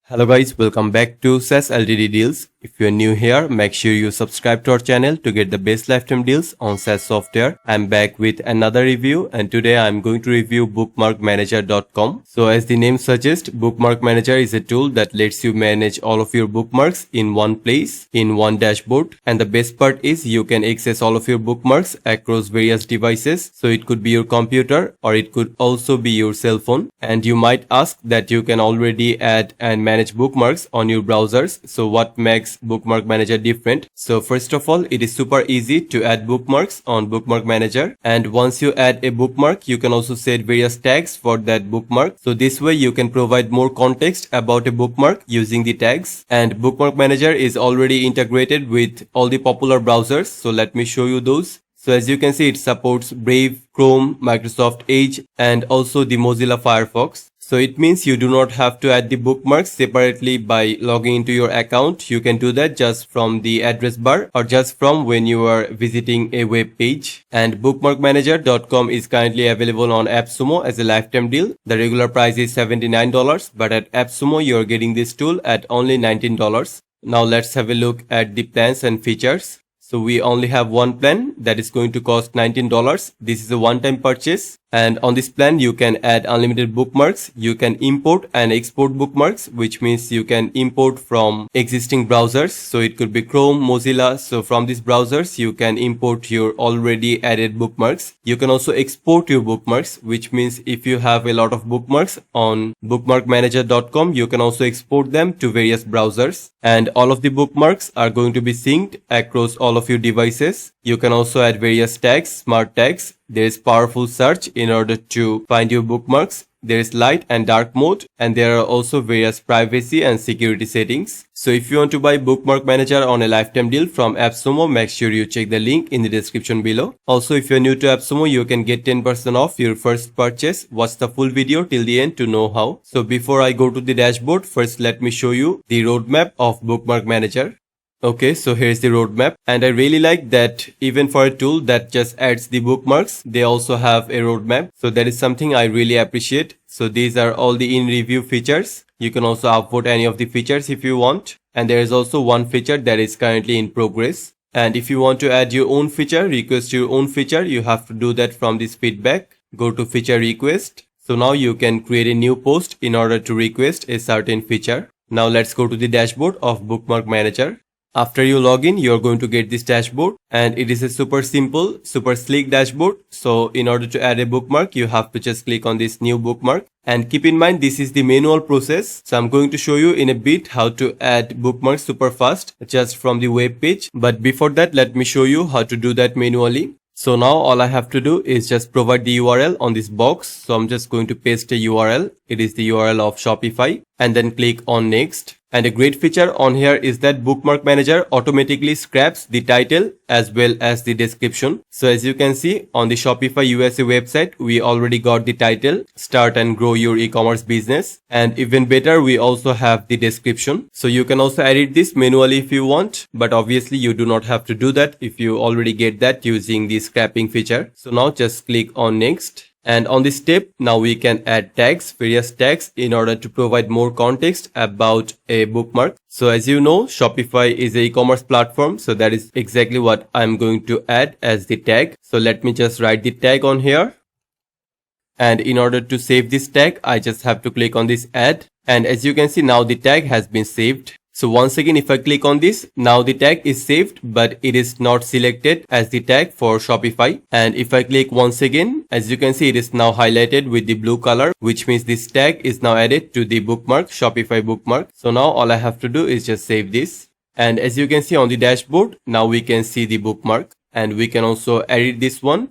Hello guys, welcome back to SaaS LTD deals. If you are new here, make sure you subscribe to our channel to get the best lifetime deals on SaaS software. I'm back with another review and today I'm going to review bookmarkmanager.com. So as the name suggests, Bookmark Manager is a tool that lets you manage all of your bookmarks in one place, in one dashboard. And the best part is you can access all of your bookmarks across various devices. So it could be your computer or it could also be your cell phone. And you might ask that you can already add and manage bookmarks on your browsers. So what makes Bookmark Manager different? So first of all, it is super easy to add bookmarks on Bookmark Manager, and once you add a bookmark, you can also set various tags for that bookmark. So this way you can provide more context about a bookmark using the tags. And Bookmark Manager is already integrated with all the popular browsers, so let me show you those. So as you can see, it supports Brave, Chrome, Microsoft Edge, and also the Mozilla Firefox. So it means you do not have to add the bookmarks separately by logging into your account. You can do that just from the address bar or just from when you are visiting a web page. And bookmarkmanager.com is currently available on Appsumo as a lifetime deal. The regular price is $79, but at Appsumo you are getting this tool at only $19. Now let's have a look at the plans and features. So we only have one plan that is going to cost $19. This is a one-time purchase. And on this plan, you can add unlimited bookmarks. You can import and export bookmarks, which means you can import from existing browsers. So it could be Chrome, Mozilla. So from these browsers, you can import your already added bookmarks. You can also export your bookmarks, which means if you have a lot of bookmarks on bookmarkmanager.com, you can also export them to various browsers. And all of the bookmarks are going to be synced across all of your devices. You can also add various tags, smart tags. There is powerful search in order to find your bookmarks. There is light and dark mode, and there are also various privacy and security settings. So if you want to buy Bookmark Manager on a lifetime deal from Appsumo, make sure you check the link in the description below. Also, if you're new to Appsumo, you can get 10% off your first purchase. Watch the full video till the end to know how. So before I go to the dashboard, first let me show you the roadmap of Bookmark Manager. Okay, so here's the roadmap, and I really like that even for a tool that just adds the bookmarks, they also have a roadmap. So that is something I really appreciate. So these are all the in-review features. You can also upvote any of the features if you want. And there is also one feature that is currently in progress. And if you want to add your own feature, request your own feature, you have to do that from this feedback. Go to feature request. So now you can create a new post in order to request a certain feature. Now let's go to the dashboard of Bookmark Manager. After you log in, you're going to get this dashboard, and it is a super simple, super sleek dashboard. So in order to add a bookmark, you have to just click on this new bookmark. And keep in mind, this is the manual process. So I'm going to show you in a bit how to add bookmarks super fast just from the web page. But before that, let me show you how to do that manually. So now all I have to do is just provide the URL on this box. So I'm just going to paste a URL. It is the URL of Shopify, and then click on next. And a great feature on here is that Bookmark Manager automatically scraps the title as well as the description. So as you can see on the Shopify USA website, we already got the title, Start and Grow Your E-commerce Business. And even better, we also have the description. So you can also edit this manually if you want, but obviously you do not have to do that if you already get that using the scrapping feature. So now just click on next. And on this step, now we can add tags, various tags in order to provide more context about a bookmark. So as you know, Shopify is an e-commerce platform. So that is exactly what I'm going to add as the tag. So let me just write the tag on here. And in order to save this tag, I just have to click on this add. And as you can see, now the tag has been saved. So once again, if I click on this, now the tag is saved, but it is not selected as the tag for Shopify. And if I click once again, as you can see, it is now highlighted with the blue color, which means this tag is now added to the bookmark, Shopify bookmark. So now all I have to do is just save this. And as you can see on the dashboard, now we can see the bookmark, and we can also edit this one.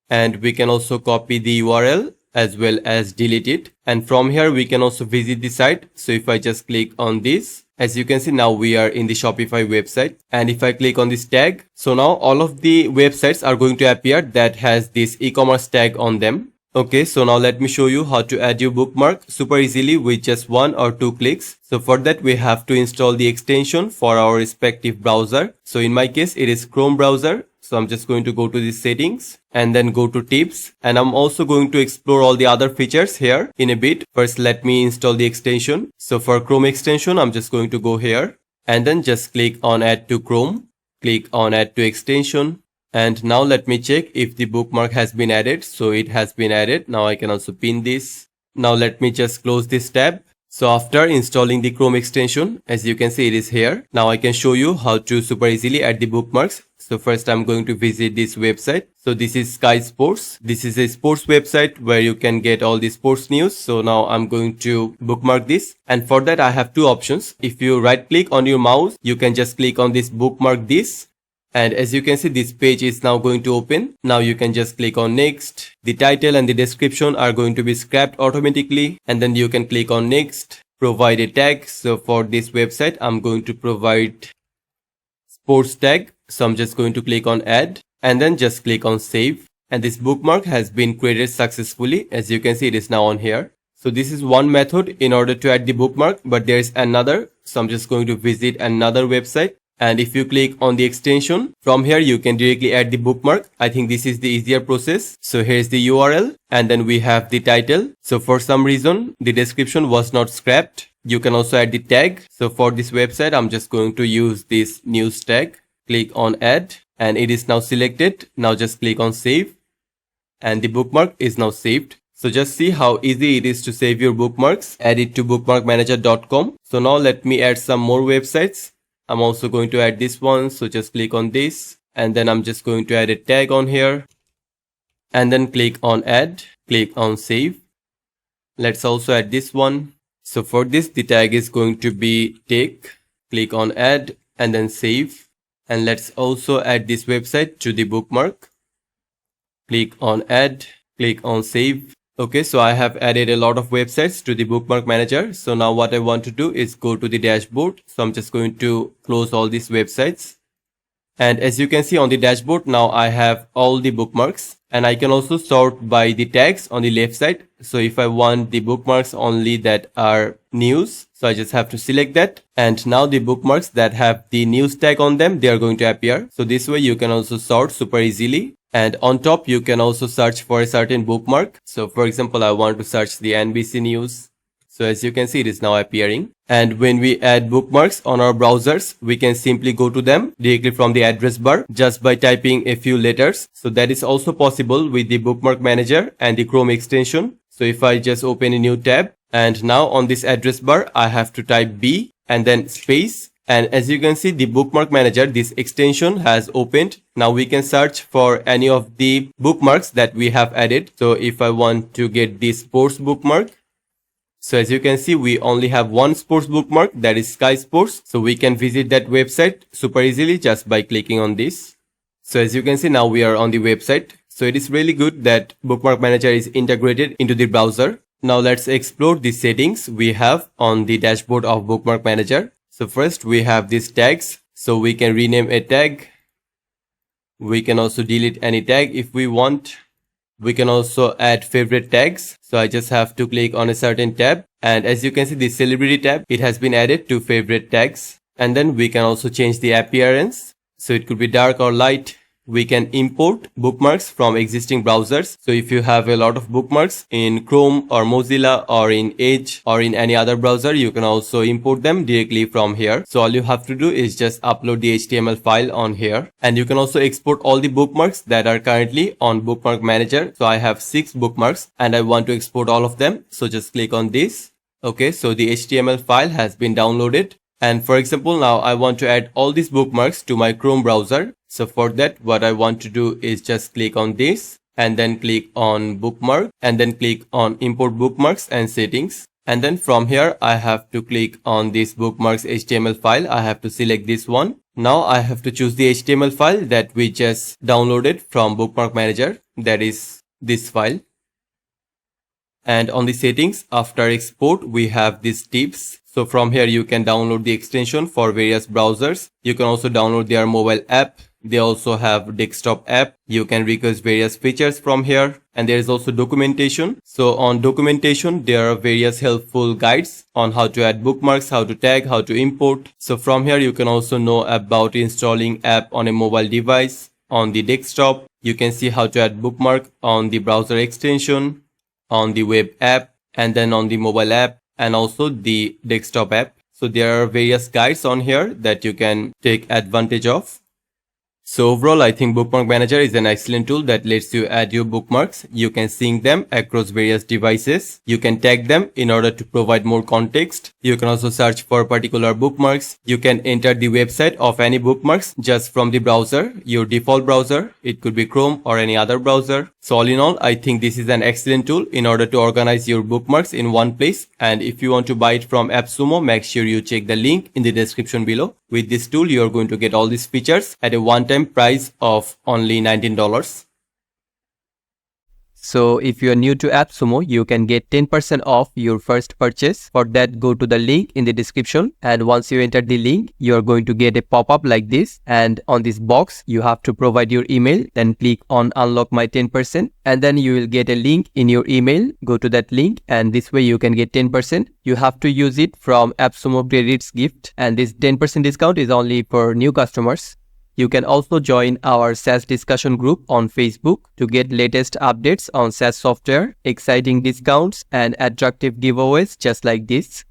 And we can also copy the URL as well as delete it. And from here we can also visit the site. So if I just click on this, as you can see, now we are in the Shopify website. And if I click on this tag, so now all of the websites are going to appear that has this e-commerce tag on them. Okay, so now let me show you how to add your bookmark super easily with just 1 or 2 clicks. So for that, we have to install the extension for our respective browser. So in my case, it is Chrome browser. So I'm just going to go to the settings and then go to tips, and I'm also going to explore all the other features here in a bit. First, let me install the extension. So for Chrome extension, I'm just going to go here and then just click on add to Chrome, click on add to extension. And now let me check if the bookmark has been added. So it has been added. Now I can also pin this. Now let me just close this tab. So after installing the Chrome extension, as you can see, it is here. Now I can show you how to super easily add the bookmarks. So first I'm going to visit this website. So this is Sky Sports. This is a sports website where you can get all the sports news. So now I'm going to bookmark this. And for that I have two options. If you right click on your mouse, you can just click on this bookmark this. And as you can see, this page is now going to open. Now you can just click on next. The title and the description are going to be scrapped automatically. And then you can click on next. Provide a tag. So for this website, I'm going to provide sports tag. So I'm just going to click on add and then just click on save. And this bookmark has been created successfully. As you can see, it is now on here. So this is one method in order to add the bookmark, but there is another. So I'm just going to visit another website. And if you click on the extension, from here you can directly add the bookmark. I think this is the easier process. So here's the URL and then we have the title. So for some reason, the description was not scrapped. You can also add the tag. So for this website, I'm just going to use this news tag. Click on add and it is now selected. Now just click on save and the bookmark is now saved. So just see how easy it is to save your bookmarks. Add it to bookmarkmanager.com. So now let me add some more websites. I'm also going to add this one. So just click on this and then I'm just going to add a tag on here and then click on add, click on save. Let's also add this one. So for this, the tag is going to be take, click on add and then save. And let's also add this website to the bookmark. Click on add, click on save. Okay, so I have added a lot of websites to the bookmark manager. So now what I want to do is go to the dashboard. So I'm just going to close all these websites. And as you can see on the dashboard, now I have all the bookmarks and I can also sort by the tags on the left side. So if I want the bookmarks only that are news, so I just have to select that. And now the bookmarks that have the news tag on them, they are going to appear. So this way you can also sort super easily. And on top, you can also search for a certain bookmark. So for example, I want to search the NBC news. So as you can see, it is now appearing. And when we add bookmarks on our browsers, we can simply go to them directly from the address bar just by typing a few letters. So that is also possible with the bookmark manager and the Chrome extension. So if I just open a new tab and now on this address bar, I have to type B and then space. And as you can see, the bookmark manager, this extension has opened. Now we can search for any of the bookmarks that we have added. So if I want to get the sports bookmark, so as you can see, we only have one sports bookmark, that is Sky Sports. So we can visit that website super easily just by clicking on this. So as you can see, now we are on the website. So it is really good that bookmark manager is integrated into the browser. Now let's explore the settings we have on the dashboard of bookmark manager. So first we have these tags. So we can rename a tag. We can also delete any tag if we want. We can also add favorite tags. So I just have to click on a certain tab. And as you can see, the celebrity tab, it has been added to favorite tags. And then we can also change the appearance. So it could be dark or light. We can import bookmarks from existing browsers. So if you have a lot of bookmarks in Chrome or Mozilla or in Edge or in any other browser, you can also import them directly from here. So all you have to do is just upload the HTML file on here. And you can also export all the bookmarks that are currently on Bookmark Manager. So I have 6 bookmarks and I want to export all of them. So just click on this. Okay, so the HTML file has been downloaded. And for example, now I want to add all these bookmarks to my Chrome browser. So for that, what I want to do is just click on this and then click on bookmark and then click on import bookmarks and settings. And then from here, I have to click on this bookmarks HTML file. I have to select this one. Now I have to choose the HTML file that we just downloaded from Bookmark Manager. That is this file. And on the settings, after export, we have these tips. So from here, you can download the extension for various browsers. You can also download their mobile app. They also have desktop app. You can request various features from here. And there is also documentation. So on documentation, there are various helpful guides on how to add bookmarks, how to tag, how to import. So from here, you can also know about installing app on a mobile device. on the desktop. You can see how to add bookmark on the browser extension, on the web app, and then on the mobile app, and also the desktop app. So there are various guides on here that you can take advantage of. So overall, I think Bookmark Manager is an excellent tool that lets you add your bookmarks. You can sync them across various devices. You can tag them in order to provide more context. You can also search for particular bookmarks. You can enter the website of any bookmarks just from the browser, your default browser. It could be Chrome or any other browser. So all in all, I think this is an excellent tool in order to organize your bookmarks in one place. And if you want to buy it from Appsumo, make sure you check the link in the description below. With this tool, you are going to get all these features at a one-time price of only $19. So if you are new to Appsumo, you can get 10% off your first purchase. For that, go to the link in the description, and once you enter the link, you are going to get a pop-up like this, and on this box you have to provide your email. Then click on unlock my 10%, and then you will get a link in your email. Go to that link, and this way you can get 10%. You have to use it from Appsumo credits gift, and this 10% discount is only for new customers. You can also join our SaaS discussion group on Facebook to get latest updates on SaaS software, exciting discounts, and attractive giveaways just like this.